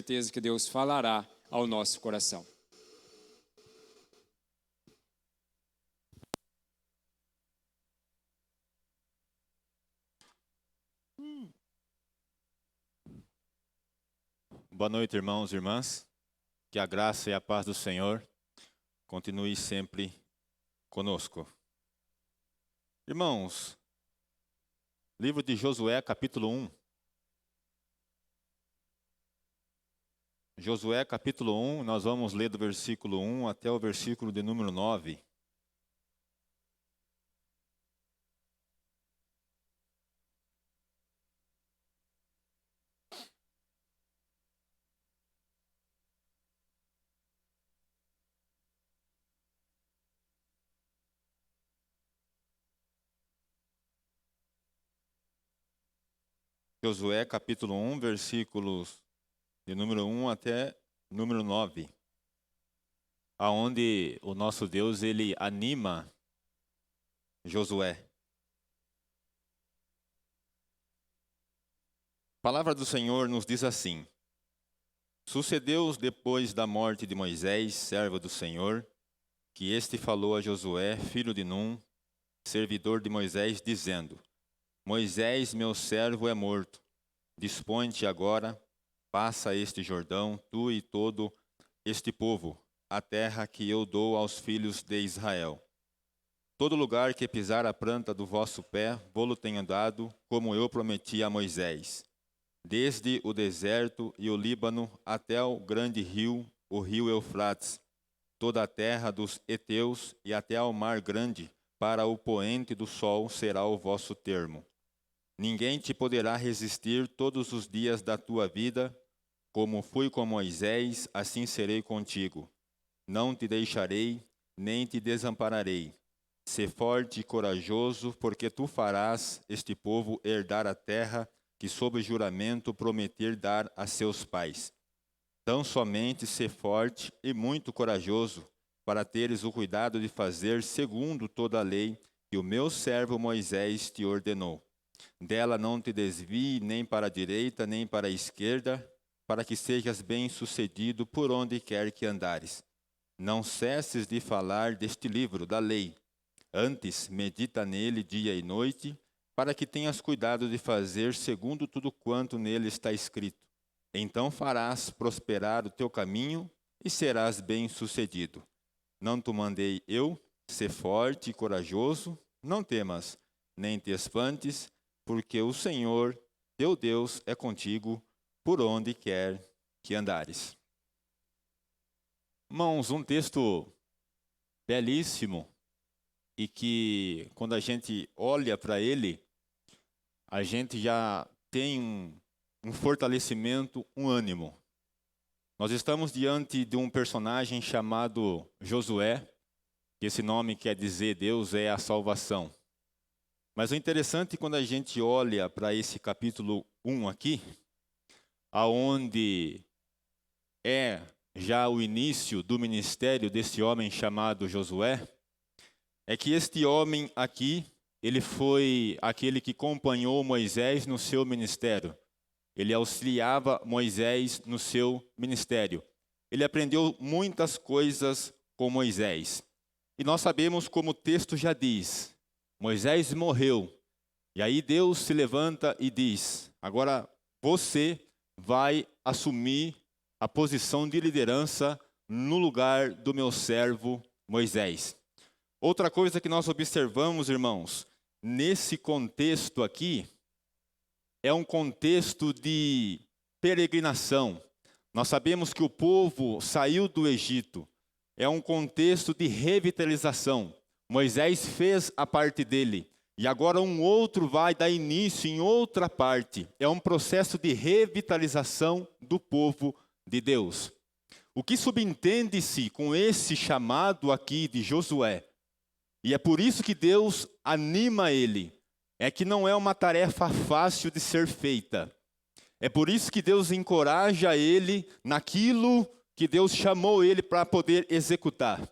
certeza que Deus falará ao nosso coração. Boa noite, irmãos e irmãs. Que a graça e a paz do Senhor continue sempre conosco. Irmãos, livro de Josué, capítulo 1. Josué, capítulo 1, nós vamos ler do versículo 1 até o versículo de número 9. Josué, capítulo 1, versículos de número 1 até número 9. Aonde o nosso Deus, ele anima Josué. A palavra do Senhor nos diz assim: Sucedeu depois da morte de Moisés, servo do Senhor, que este falou a Josué, filho de Num, servidor de Moisés, dizendo: Moisés, meu servo, é morto. Dispõe-te agora, passa este Jordão, tu e todo este povo, a terra que eu dou aos filhos de Israel. Todo lugar que pisar a planta do vosso pé, vou-lo tenho dado, como eu prometi a Moisés. Desde o deserto e o Líbano até o grande rio, o rio Eufrates, toda a terra dos heteus e até ao mar grande, para o poente do sol será o vosso termo. Ninguém te poderá resistir todos os dias da tua vida, como fui com Moisés, assim serei contigo. Não te deixarei, nem te desampararei. Sê forte e corajoso, porque tu farás este povo herdar a terra que sob juramento prometer dar a seus pais. Tão somente sê forte e muito corajoso, para teres o cuidado de fazer segundo toda a lei que o meu servo Moisés te ordenou. Dela não te desvie nem para a direita, nem para a esquerda, para que sejas bem-sucedido por onde quer que andares. Não cesses de falar deste livro da lei. Antes, medita nele dia e noite, para que tenhas cuidado de fazer segundo tudo quanto nele está escrito. Então farás prosperar o teu caminho e serás bem-sucedido. Não te mandei eu, sê forte e corajoso, não temas, nem te espantes, porque o Senhor, teu Deus, é contigo por onde quer que andares. Irmãos, um texto belíssimo e que, quando a gente olha para ele, a gente já tem um fortalecimento, um ânimo. Nós estamos diante de um personagem chamado Josué, que esse nome quer dizer Deus é a salvação. Mas o interessante quando a gente olha para esse capítulo 1 aqui, aonde é já o início do ministério desse homem chamado Josué, é que este homem aqui, ele foi aquele que acompanhou Moisés no seu ministério. Ele auxiliava Moisés no seu ministério. Ele aprendeu muitas coisas com Moisés. E nós sabemos, como o texto já diz, Moisés morreu. E aí Deus se levanta e diz: agora você vai assumir a posição de liderança no lugar do meu servo Moisés. Outra coisa que nós observamos, irmãos, nesse contexto aqui, é um contexto de peregrinação. Nós sabemos que o povo saiu do Egito. É um contexto de revitalização. Moisés fez a parte dele. E agora um outro vai dar início em outra parte. É um processo de revitalização do povo de Deus. O que subentende-se com esse chamado aqui de Josué, e é por isso que Deus anima ele, é que não é uma tarefa fácil de ser feita. É por isso que Deus encoraja ele naquilo que Deus chamou ele para poder executar.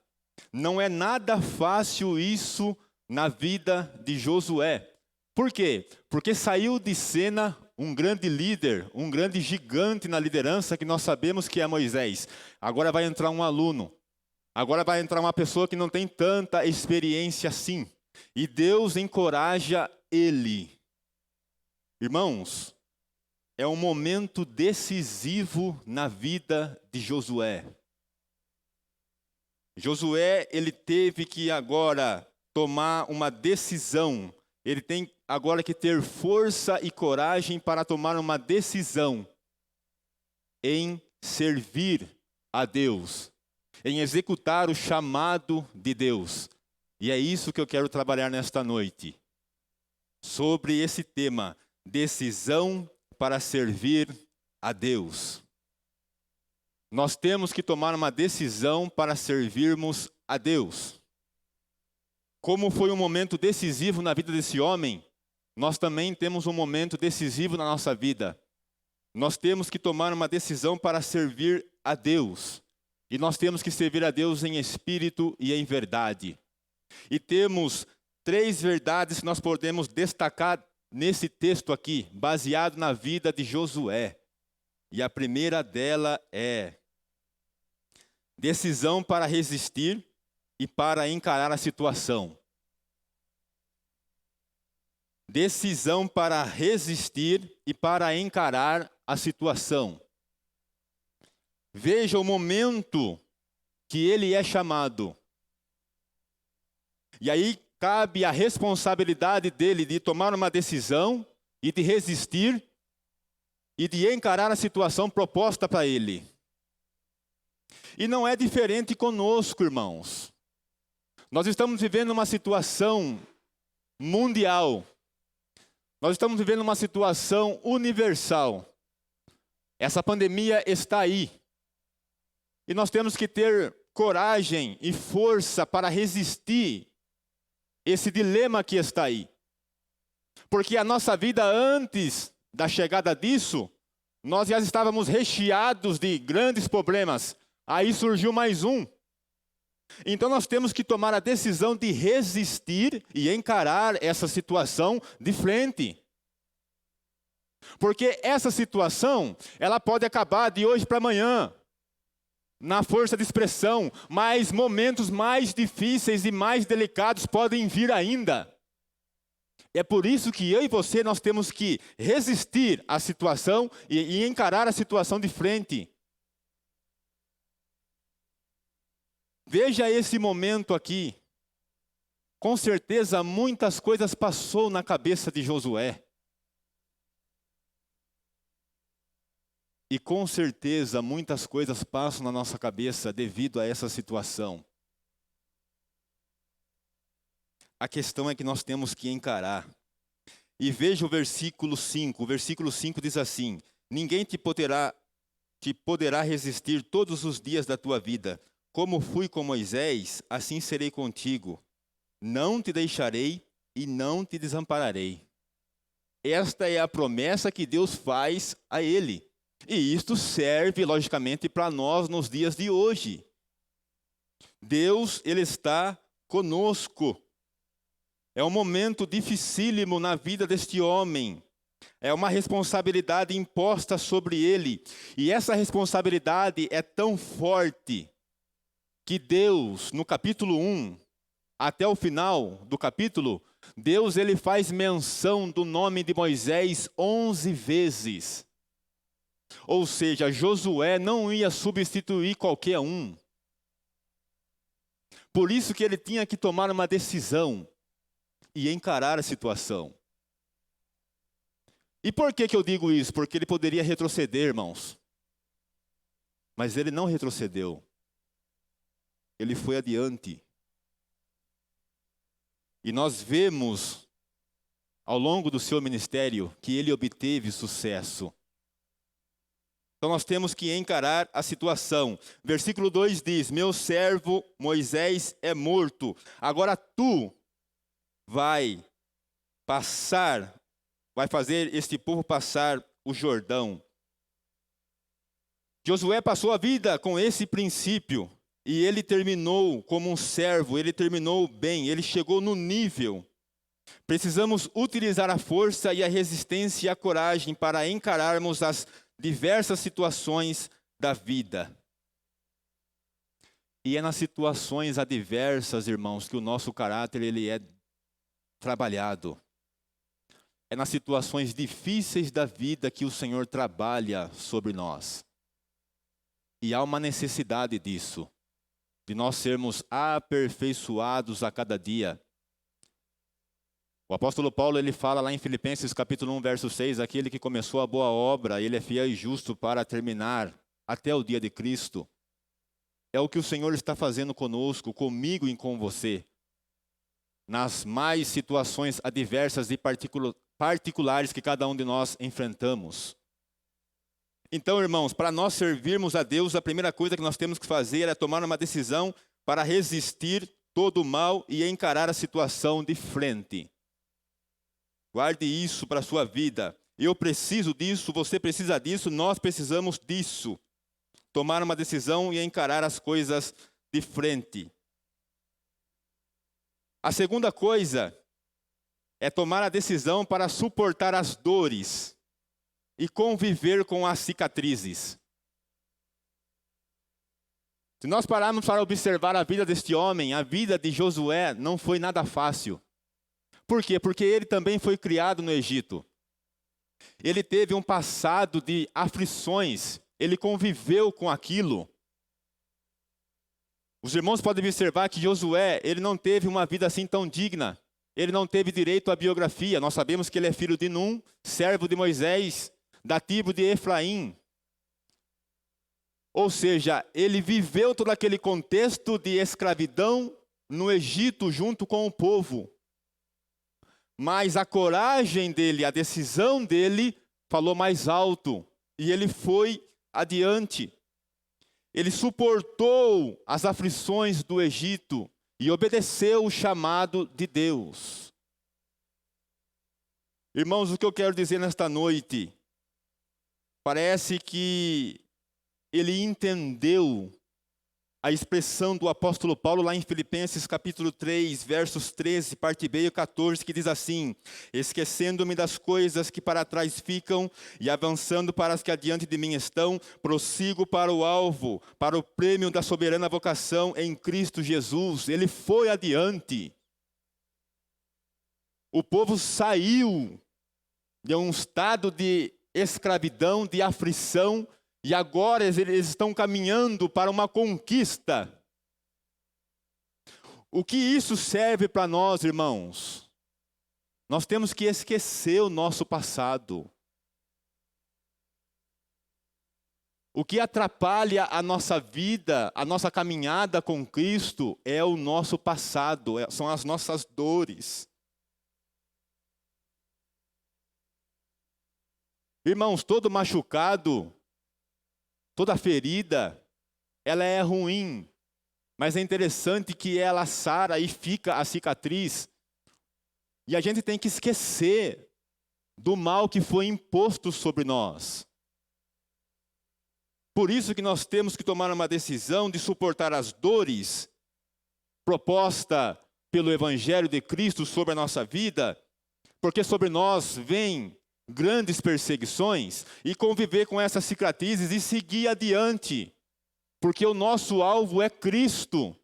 Não é nada fácil isso na vida de Josué. Por quê? Porque saiu de cena um grande líder, um grande gigante na liderança que nós sabemos que é Moisés. Agora vai entrar um aluno. Agora vai entrar uma pessoa que não tem tanta experiência assim. E Deus encoraja ele. Irmãos, é um momento decisivo na vida de Josué. Josué, ele teve que agora tomar uma decisão. Ele tem agora que ter força e coragem para tomar uma decisão em servir a Deus, em executar o chamado de Deus. E é isso que eu quero trabalhar nesta noite, sobre esse tema, decisão para servir a Deus. Nós temos que tomar uma decisão para servirmos a Deus. Como foi um momento decisivo na vida desse homem, nós também temos um momento decisivo na nossa vida. Nós temos que tomar uma decisão para servir a Deus. E nós temos que servir a Deus em espírito e em verdade. E temos 3 verdades que nós podemos destacar nesse texto aqui, baseado na vida de Josué. E a primeira dela é decisão para resistir e para encarar a situação. Decisão para resistir e para encarar a situação. Veja o momento que ele é chamado. E aí cabe a responsabilidade dele de tomar uma decisão e de resistir e de encarar a situação proposta para ele. E não é diferente conosco, irmãos. Nós estamos vivendo uma situação mundial. Nós estamos vivendo uma situação universal. Essa pandemia está aí. E nós temos que ter coragem e força para resistir esse dilema que está aí. Porque a nossa vida antes da chegada disso, nós já estávamos recheados de grandes problemas. Aí surgiu mais um. Então nós temos que tomar a decisão de resistir e encarar essa situação de frente. Porque essa situação, ela pode acabar de hoje para amanhã, na força de expressão, mas momentos mais difíceis e mais delicados podem vir ainda. É por isso que eu e você, nós temos que resistir à situação e encarar a situação de frente. Veja esse momento aqui. Com certeza muitas coisas passou na cabeça de Josué. E com certeza muitas coisas passam na nossa cabeça devido a essa situação. A questão é que nós temos que encarar. E veja o versículo 5. O versículo 5 diz assim: ninguém te poderá resistir todos os dias da tua vida. Como fui com Moisés, assim serei contigo. Não te deixarei e não te desampararei. Esta é a promessa que Deus faz a ele. E isto serve, logicamente, para nós nos dias de hoje. Deus, Ele está conosco. É um momento dificílimo na vida deste homem. É uma responsabilidade imposta sobre ele. E essa responsabilidade é tão forte que Deus, no capítulo 1, até o final do capítulo, Deus ele faz menção do nome de Moisés 11 vezes. Ou seja, Josué não ia substituir qualquer um. Por isso que ele tinha que tomar uma decisão e encarar a situação. E por que eu digo isso? Porque ele poderia retroceder, irmãos. Mas ele não retrocedeu. Ele foi adiante. E nós vemos, ao longo do seu ministério, que ele obteve sucesso. Então nós temos que encarar a situação. Versículo 2 diz: meu servo Moisés é morto. Agora tu vai fazer este povo passar o Jordão. Josué passou a vida com esse princípio. E ele terminou como um servo, ele terminou bem, ele chegou no nível Precisamos utilizar a força e a resistência e a coragem para encararmos as diversas situações da vida. E é nas situações adversas, irmãos, que o nosso caráter ele é trabalhado. É nas situações difíceis da vida que o Senhor trabalha sobre nós. E há uma necessidade disso, de nós sermos aperfeiçoados a cada dia. O apóstolo Paulo, ele fala lá em Filipenses capítulo 1, verso 6, aquele que começou a boa obra, ele é fiel e justo para terminar até o dia de Cristo. É o que o Senhor está fazendo conosco, comigo e com você. Nas mais situações adversas e particulares que cada um de nós enfrentamos. Então, irmãos, para nós servirmos a Deus, a primeira coisa que nós temos que fazer é tomar uma decisão para resistir todo o mal e encarar a situação de frente. Guarde isso para a sua vida. Eu preciso disso, você precisa disso, nós precisamos disso. Tomar uma decisão e encarar as coisas de frente. A segunda coisa é tomar a decisão para suportar as dores e conviver com as cicatrizes. Se nós pararmos para observar a vida deste homem, a vida de Josué não foi nada fácil. Por quê? Porque ele também foi criado no Egito. Ele teve um passado de aflições, ele conviveu com aquilo. Os irmãos podem observar que Josué, ele não teve uma vida assim tão digna. Ele não teve direito à biografia. Nós sabemos que ele é filho de Num, servo de Moisés, da tribo de Efraim. Ou seja, ele viveu todo aquele contexto de escravidão no Egito junto com o povo. Mas a coragem dele, a decisão dele, falou mais alto. E ele foi adiante. Ele suportou as aflições do Egito e obedeceu o chamado de Deus. Irmãos, o que eu quero dizer nesta noite? Parece que ele entendeu a expressão do apóstolo Paulo lá em Filipenses capítulo 3, versos 13, parte B e 14, que diz assim: esquecendo-me das coisas que para trás ficam e avançando para as que adiante de mim estão, prossigo para o alvo, para o prêmio da soberana vocação em Cristo Jesus. Ele foi adiante. O povo saiu de um estado de escravidão, de aflição, e agora eles estão caminhando para uma conquista. O que isso serve para nós, irmãos? Nós temos que esquecer o nosso passado. O que atrapalha a nossa vida, a nossa caminhada com Cristo, é o nosso passado, são as nossas dores. Irmãos, todo machucado, toda ferida, ela é ruim, mas é interessante que ela sara e fica a cicatriz. E a gente tem que esquecer do mal que foi imposto sobre nós. Por isso que nós temos que tomar uma decisão de suportar as dores proposta pelo Evangelho de Cristo sobre a nossa vida, porque sobre nós vem grandes perseguições, e conviver com essas cicatrizes e seguir adiante, porque o nosso alvo é Cristo.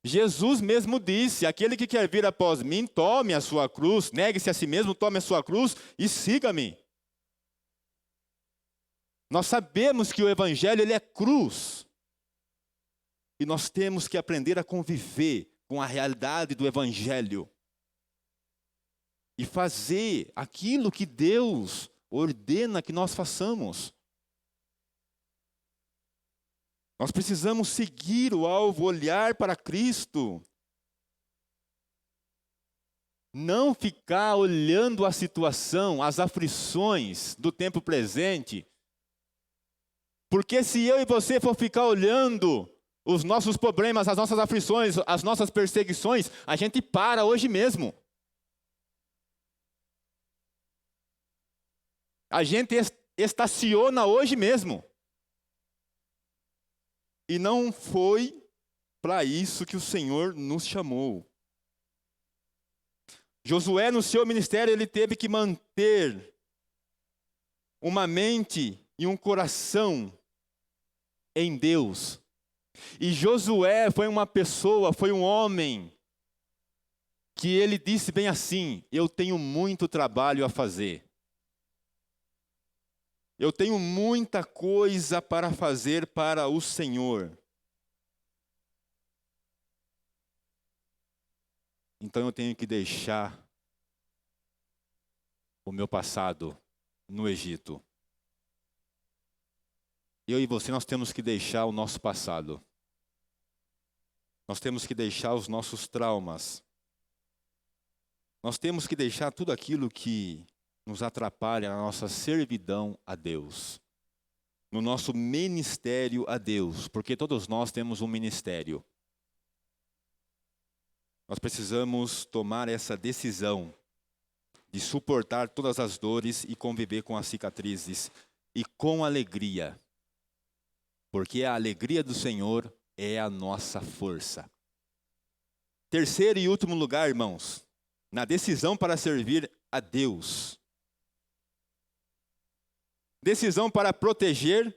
Jesus mesmo disse: aquele que quer vir após mim, tome a sua cruz, negue-se a si mesmo, tome a sua cruz e siga-me. Nós sabemos que o Evangelho ele é cruz, e nós temos que aprender a conviver com a realidade do Evangelho. E fazer aquilo que Deus ordena que nós façamos. Nós precisamos seguir o alvo, olhar para Cristo. Não ficar olhando a situação, as aflições do tempo presente. Porque se eu e você for ficar olhando os nossos problemas, as nossas aflições, as nossas perseguições, a gente para hoje mesmo. A gente estaciona hoje mesmo. E não foi para isso que o Senhor nos chamou. Josué, no seu ministério, ele teve que manter uma mente e um coração em Deus. E Josué foi uma pessoa, foi um homem, que ele disse bem assim: eu tenho muito trabalho a fazer. Eu tenho muita coisa para fazer para o Senhor. Então eu tenho que deixar o meu passado no Egito. Eu e você, nós temos que deixar o nosso passado. Nós temos que deixar os nossos traumas. Nós temos que deixar tudo aquilo que nos atrapalha na nossa servidão a Deus. No nosso ministério a Deus. Porque todos nós temos um ministério. Nós precisamos tomar essa decisão de suportar todas as dores e conviver com as cicatrizes e com alegria. Porque a alegria do Senhor é a nossa força. Terceiro e último lugar, irmãos, na decisão para servir a Deus. Decisão para proteger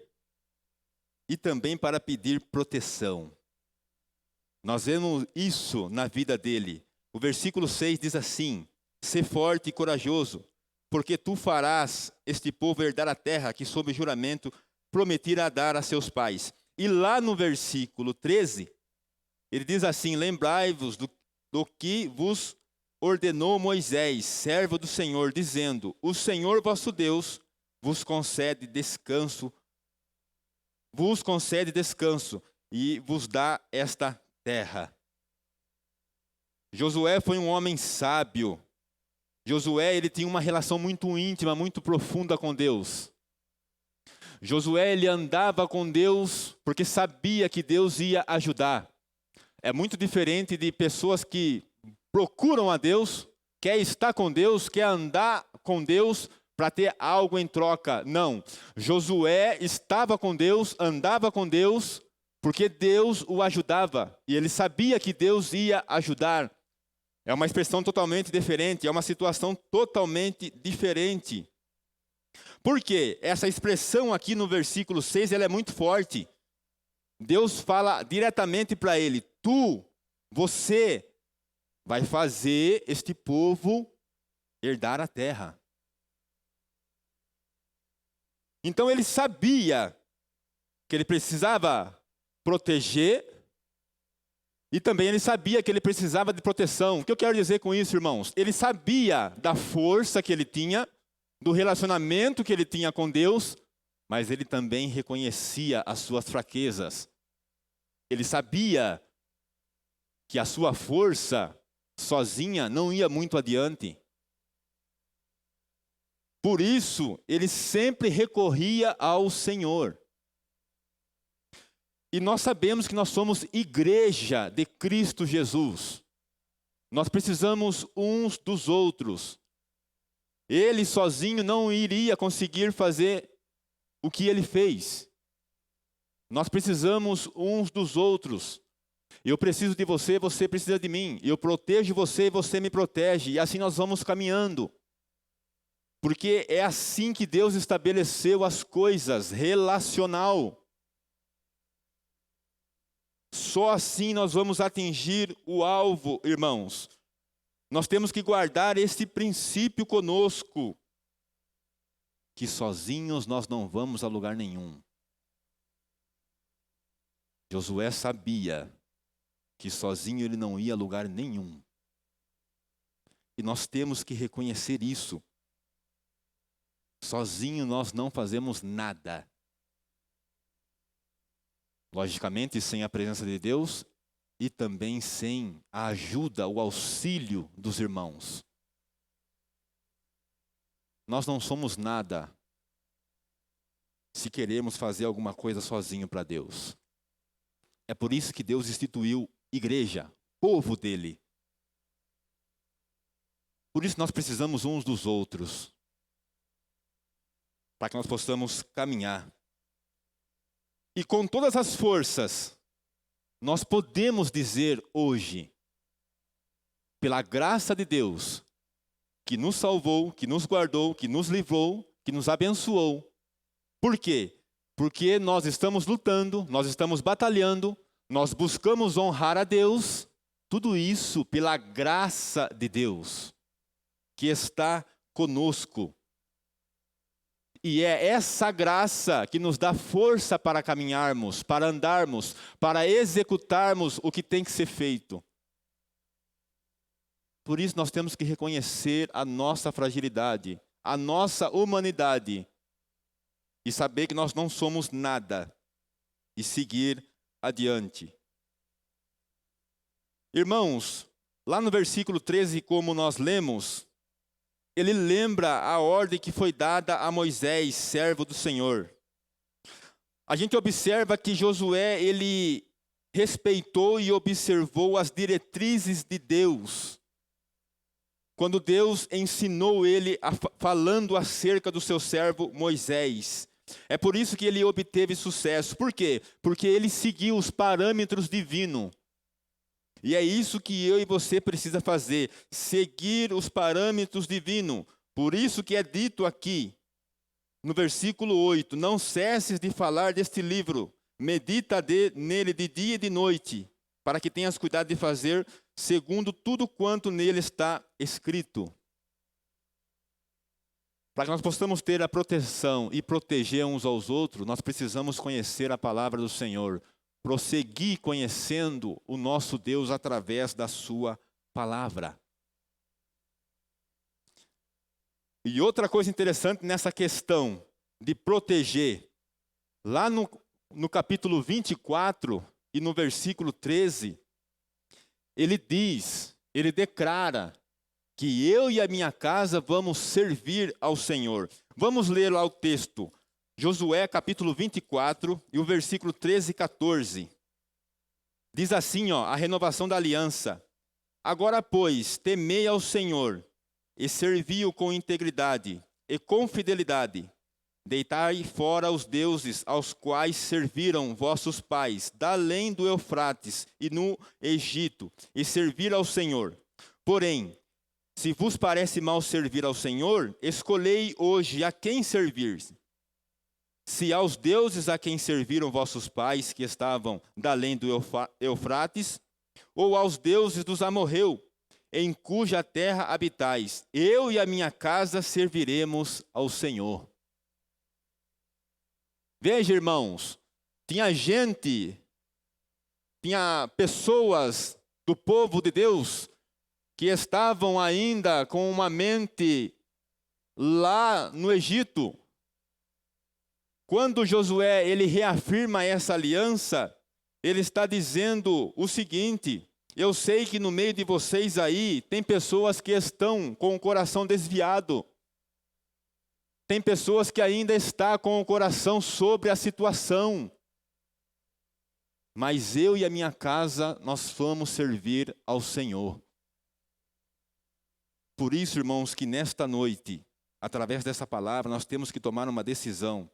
e também para pedir proteção. Nós vemos isso na vida dele. O versículo 6 diz assim: sê forte e corajoso, porque tu farás este povo herdar a terra que sob juramento prometera dar a seus pais. E lá no versículo 13, ele diz assim: lembrai-vos do que vos ordenou Moisés, servo do Senhor, dizendo: o Senhor vosso Deus vos concede descanso e vos dá esta terra. Josué foi um homem sábio. Josué, ele tinha uma relação muito íntima, muito profunda com Deus. Josué, ele andava com Deus porque sabia que Deus ia ajudar. É muito diferente de pessoas que procuram a Deus, quer estar com Deus, quer andar com Deus para ter algo em troca. Não. Josué estava com Deus, andava com Deus, porque Deus o ajudava. E ele sabia que Deus ia ajudar. É uma expressão totalmente diferente, é uma situação totalmente diferente. Por quê? Essa expressão aqui no versículo 6, ela é muito forte. Deus fala diretamente para ele: você vai fazer este povo herdar a terra. Então ele sabia que ele precisava proteger e também ele sabia que ele precisava de proteção. O que eu quero dizer com isso, irmãos? Ele sabia da força que ele tinha, do relacionamento que ele tinha com Deus, mas ele também reconhecia as suas fraquezas. Ele sabia que a sua força sozinha não ia muito adiante. Por isso, ele sempre recorria ao Senhor. E nós sabemos que nós somos igreja de Cristo Jesus. Nós precisamos uns dos outros. Ele sozinho não iria conseguir fazer o que ele fez. Nós precisamos uns dos outros. Eu preciso de você, você precisa de mim. Eu protejo você, você me protege. E assim nós vamos caminhando. Porque é assim que Deus estabeleceu as coisas, relacional. Só assim nós vamos atingir o alvo, irmãos. Nós temos que guardar esse princípio conosco, que sozinhos nós não vamos a lugar nenhum. Josué sabia que sozinho ele não ia a lugar nenhum. E nós temos que reconhecer isso. Sozinho nós não fazemos nada. Logicamente, sem a presença de Deus e também sem a ajuda, o auxílio dos irmãos. Nós não somos nada se queremos fazer alguma coisa sozinho para Deus. É por isso que Deus instituiu igreja, povo dele. Por isso nós precisamos uns dos outros, para que nós possamos caminhar. E com todas as forças, nós podemos dizer hoje, pela graça de Deus, que nos salvou, que nos guardou, que nos livrou, que nos abençoou. Por quê? Porque nós estamos lutando, nós estamos batalhando, nós buscamos honrar a Deus, tudo isso pela graça de Deus, que está conosco. E é essa graça que nos dá força para caminharmos, para andarmos, para executarmos o que tem que ser feito. Por isso nós temos que reconhecer a nossa fragilidade, a nossa humanidade, e saber que nós não somos nada, e seguir adiante. Irmãos, lá no versículo 13, como nós lemos, ele lembra a ordem que foi dada a Moisés, servo do Senhor. A gente observa que Josué, ele respeitou e observou as diretrizes de Deus. Quando Deus ensinou ele, falando acerca do seu servo Moisés. É por isso que ele obteve sucesso. Por quê? Porque ele seguiu os parâmetros divinos. E é isso que eu e você precisa fazer, seguir os parâmetros divinos. Por isso que é dito aqui, no versículo 8, não cesses de falar deste livro, medita nele de dia e de noite, para que tenhas cuidado de fazer segundo tudo quanto nele está escrito. Para que nós possamos ter a proteção e proteger uns aos outros, nós precisamos conhecer a palavra do Senhor. Prosseguir conhecendo o nosso Deus através da sua palavra. E outra coisa interessante nessa questão de proteger, lá no capítulo 24 e no versículo 13, ele declara que eu e a minha casa vamos servir ao Senhor. Vamos ler lá o texto. Josué capítulo 24 e o versículo 13 e 14. Diz assim, a renovação da aliança. Agora, pois, temei ao Senhor e servi-o com integridade e com fidelidade. Deitai fora os deuses aos quais serviram vossos pais, da além do Eufrates e no Egito, e servir ao Senhor. Porém, se vos parece mal servir ao Senhor, escolhei hoje a quem servir. Se aos deuses a quem serviram vossos pais, que estavam da além do Eufrates, ou aos deuses dos amorreus, em cuja terra habitais, eu e a minha casa serviremos ao Senhor. Veja, irmãos, tinha pessoas do povo de Deus que estavam ainda com uma mente lá no Egito. Quando Josué ele reafirma essa aliança, ele está dizendo o seguinte: eu sei que no meio de vocês aí tem pessoas que estão com o coração desviado. Tem pessoas que ainda estão com o coração sobre a situação. Mas eu e a minha casa, nós vamos servir ao Senhor. Por isso, irmãos, que nesta noite, através dessa palavra, nós temos que tomar uma decisão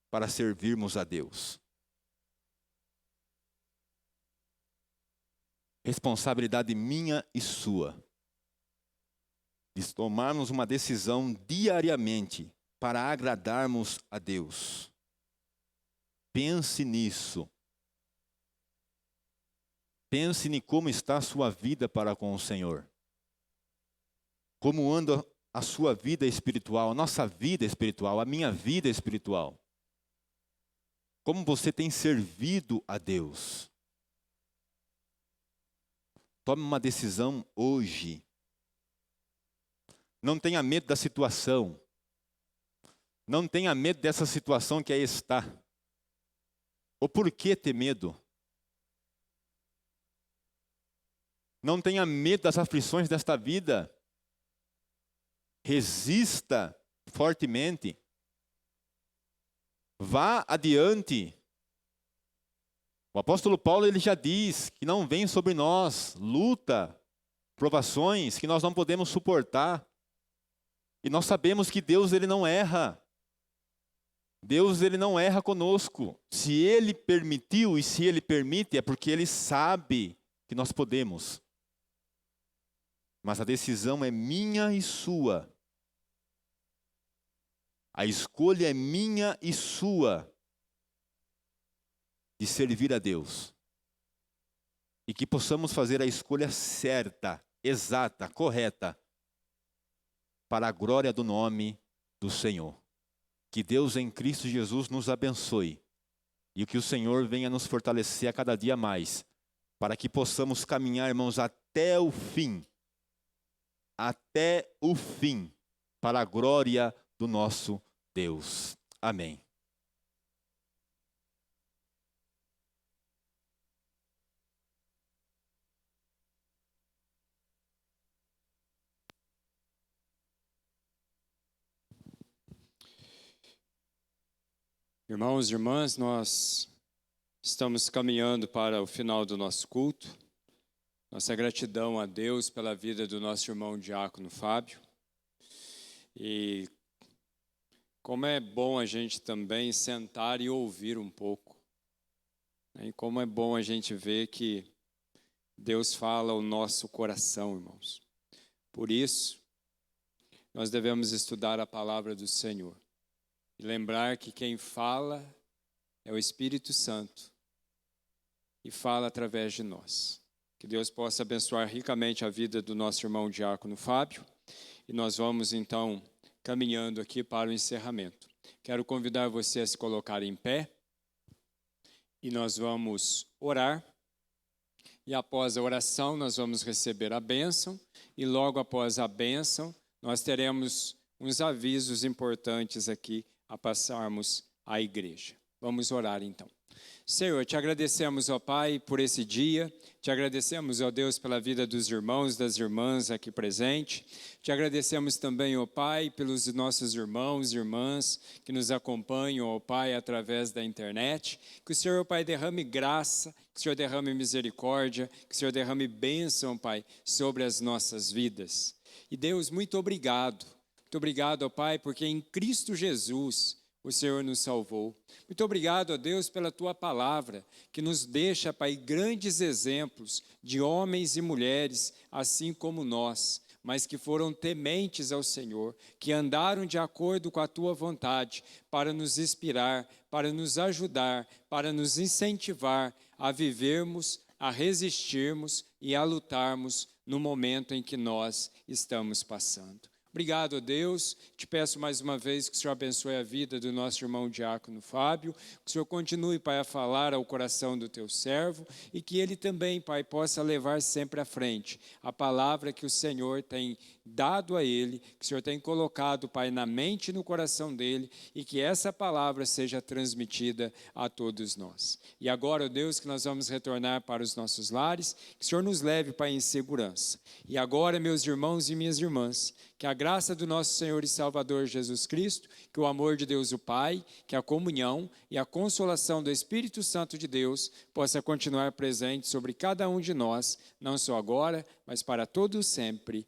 para servirmos a Deus. Responsabilidade minha e sua, de tomarmos uma decisão diariamente para agradarmos a Deus. Pense nisso. Pense em como está a sua vida para com o Senhor. Como anda a sua vida espiritual, a nossa vida espiritual, a minha vida espiritual. Como você tem servido a Deus? Tome uma decisão hoje. Não tenha medo da situação. Não tenha medo dessa situação que aí está. O porquê ter medo? Não tenha medo das aflições desta vida. Resista fortemente. Vá adiante. O apóstolo Paulo ele já diz que não vem sobre nós luta, provações que nós não podemos suportar. E nós sabemos que Deus ele não erra. Deus ele não erra conosco. Se ele permitiu e se ele permite é porque ele sabe que nós podemos. mas a decisão é minha e sua. A escolha é minha e sua de servir a Deus. E que possamos fazer a escolha certa, exata, correta, para a glória do nome do Senhor. Que Deus em Cristo Jesus nos abençoe e que o Senhor venha nos fortalecer a cada dia mais, para que possamos caminhar, irmãos, até o fim, para a glória do nosso Deus. Amém. Irmãos e irmãs, nós estamos caminhando para o final do nosso culto. Nossa gratidão a Deus pela vida do nosso irmão diácono Fábio. E como é bom a gente também sentar e ouvir um pouco. E como é bom a gente ver que Deus fala ao nosso coração, irmãos. Por isso, nós devemos estudar a palavra do Senhor. E lembrar que quem fala é o Espírito Santo e fala através de nós. Que Deus possa abençoar ricamente a vida do nosso irmão diácono Fábio. E nós vamos então caminhando aqui para o encerramento. Quero convidar você a se colocar em pé e nós vamos orar. E após a oração nós vamos receber a bênção e logo após a bênção nós teremos uns avisos importantes aqui a passarmos à igreja. Vamos orar então. Senhor, te agradecemos, ó Pai, por esse dia. Te agradecemos, ó Deus, pela vida dos irmãos, das irmãs aqui presentes. Te agradecemos também, ó Pai, pelos nossos irmãos e irmãs que nos acompanham, ó Pai, através da internet. Que o Senhor, ó Pai, derrame graça, que o Senhor derrame misericórdia, que o Senhor derrame bênção, Pai, sobre as nossas vidas. E Deus, muito obrigado. Muito obrigado, ó Pai, porque em Cristo Jesus o Senhor nos salvou. Muito obrigado, ó Deus, pela Tua palavra, que nos deixa, Pai, grandes exemplos de homens e mulheres, assim como nós, mas que foram tementes ao Senhor, que andaram de acordo com a Tua vontade, para nos inspirar, para nos ajudar, para nos incentivar a vivermos, a resistirmos e a lutarmos no momento em que nós estamos passando. Obrigado, ó Deus. Te peço mais uma vez que o Senhor abençoe a vida do nosso irmão diácono Fábio, que o Senhor continue, Pai, a falar ao coração do teu servo e que ele também, Pai, possa levar sempre à frente a palavra que o Senhor tem dado a ele, que o Senhor tem colocado, Pai, na mente e no coração dele e que essa palavra seja transmitida a todos nós. E agora, ó Deus, que nós vamos retornar para os nossos lares, que o Senhor nos leve, Pai, em segurança. E agora, meus irmãos e minhas irmãs, que a graça do nosso Senhor e Salvador Jesus Cristo, que o amor de Deus o Pai, que a comunhão e a consolação do Espírito Santo de Deus possa continuar presente sobre cada um de nós, não só agora, mas para todo sempre.